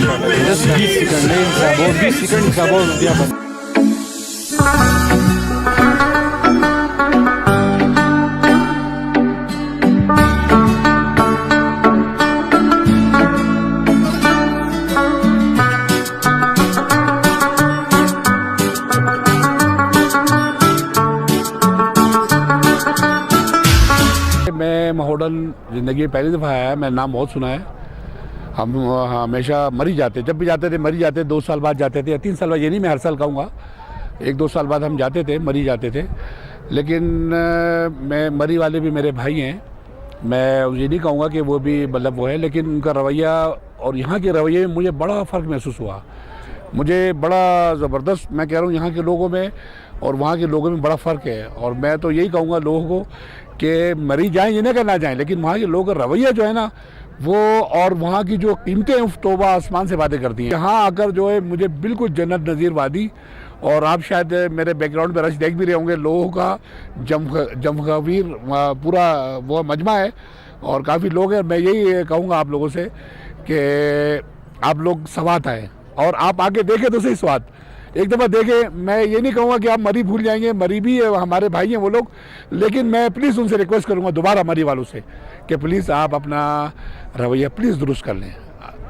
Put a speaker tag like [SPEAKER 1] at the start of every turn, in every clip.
[SPEAKER 1] Just 20 seconds, बहुत 20 second का बहुत दिया बस। मैं महोडन ज़िंदगी में पहली दफ़ा आया है, मैंने नाम बहुत सुना है। हम हमेशा मरी जाते, जब भी जाते थे मरी जाते, 2 साल बाद जाते थे या 3 साल बाद, ये नहीं मैं हर साल कहूँगा, 1-2 साल बाद हम जाते थे, मरी जाते थे। लेकिन मैं मरी वाले भी मेरे भाई हैं, मैं ये नहीं कहूँगा कि वो भी मतलब वो है, लेकिन उनका रवैया और यहाँ के रवैये में मुझे बड़ा फ़र्क महसूस हुआ। मुझे बड़ा ज़बरदस्त, मैं कह रहा हूँ, यहाँ के लोगों में और वहाँ के लोगों में बड़ा फ़र्क है। और मैं तो यही कहूँगा लोगों को कि मरी जाएँ, ये नहीं कहना जाएँ, लेकिन वहाँ के लोगों का रवैया जो है ना वो, और वहाँ की जो कीमतें हैं, तौबा आसमान से बातें करती हैं। यहाँ आकर जो है मुझे बिल्कुल जन्नत नज़ीर वादी, और आप शायद मेरे बैकग्राउंड में रश देख भी रहे होंगे, लोगों का जमखवीर पूरा वो मजमा है और काफ़ी लोग हैं। मैं यही कहूँगा आप लोगों से कि आप लोग सवात आएँ और आप आके देखें तो सही स्वाद, एक दफ़ा देखें। मैं ये नहीं कहूँगा कि आप मरी भूल जाएंगे, मरी भी है, हमारे भाई हैं वो लोग, लेकिन मैं प्लीज़ उनसे रिक्वेस्ट करूँगा दोबारा मरी वालों से कि प्लीज़ आप अपना रवैया प्लीज़ दुरुस्त कर लें।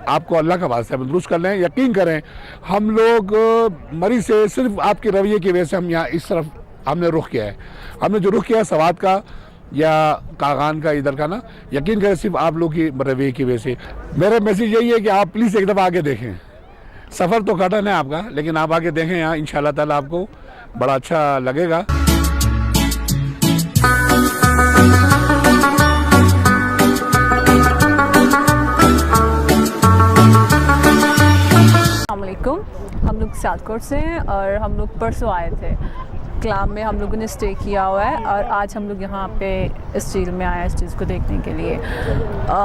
[SPEAKER 1] आपको अल्लाह का वास्ता है, दुरुस्त कर लें, यकीन करें। हम लोग मरी से सिर्फ आपके रवैये की वजह से हम यहाँ इस तरफ हमने रुख किया है, हमने जो रुख किया है सवात का या कागान का इधर का ना, यकीन करें सिर्फ आप लोग की रवैये की वजह से। मेरा मैसेज यही है कि आप प्लीज़ एक दफ़ा आके देखें। सफ़र तो कठिन है आपका, लेकिन आप आके देखें यहाँ, इंशाल्लाह ताला आपको बड़ा अच्छा लगेगा।
[SPEAKER 2] हम लोग सियालकोट से हैं और हम लोग परसों आए थे। क्लाम में हम लोगों ने स्टे किया हुआ है और आज हम लोग यहाँ पे इस झील में आए हैं इस चीज़ को देखने के लिए।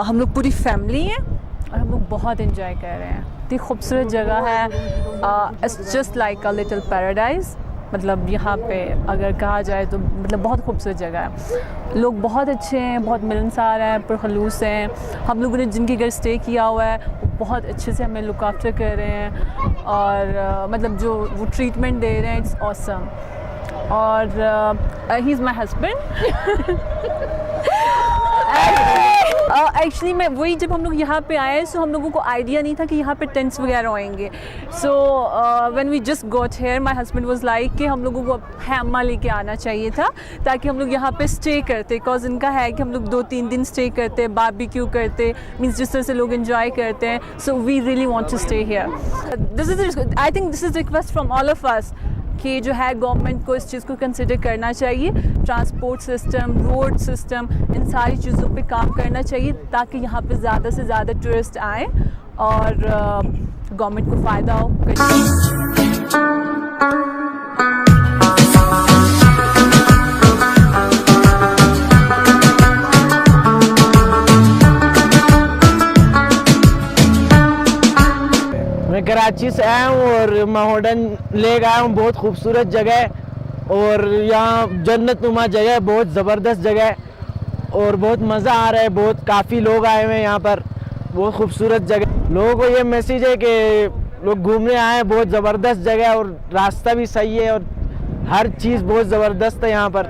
[SPEAKER 2] हम लोग पूरी फैमिली हैं और हम लोग बहुत इंजॉय कर रहे हैं। इतनी खूबसूरत जगह है, it's just like a little paradise. मतलब यहाँ पे अगर कहा जाए तो मतलब बहुत खूबसूरत जगह है। लोग बहुत अच्छे हैं, बहुत मिलनसार हैं, पुरखलूस हैं। हम लोगों ने जिनके घर स्टे किया हुआ है वो बहुत अच्छे से हमें लुक आफ्टर कर रहे हैं और मतलब जो वो ट्रीटमेंट दे रहे हैं, इट्स ऑसम। और he is my husband. Actually मैं वही, जब हम लोग यहाँ पे आए सो हम लोगों को आइडिया नहीं था कि यहाँ पे टेंट्स वगैरह होंगे। So when we just got here my husband was like कि हम लोगों को हैम्मा लेके आना चाहिए था ताकि हम लोग यहाँ पे स्टे करते, बिकॉज इनका है कि हम लोग 2-3 दिन स्टे करते, बारबेक्यू करते, मीन्स जिस तरह से लोग एंजॉय करते हैं। So we really want to stay here. This is, I think this is request from all of us कि जो है गवर्नमेंट को इस चीज़ को कंसिडर करना चाहिए। ट्रांसपोर्ट सिस्टम, रोड सिस्टम, इन सारी चीज़ों पे काम करना चाहिए ताकि यहाँ पे ज़्यादा से ज़्यादा टूरिस्ट आएँ और गवर्नमेंट को फ़ायदा हो।
[SPEAKER 3] मैं कराची से आया हूँ और महोडन लेक आया हूँ। बहुत खूबसूरत जगह है और यहाँ जन्नत नुमा जगह है, बहुत ज़बरदस्त जगह है और बहुत मज़ा आ रहा है। बहुत काफ़ी लोग आए हुए हैं यहाँ पर, बहुत खूबसूरत जगह। लोगों को ये मैसेज है कि लोग घूमने आए हैं, बहुत ज़बरदस्त जगह है और रास्ता भी सही है और हर चीज़ बहुत ज़बरदस्त है यहाँ पर।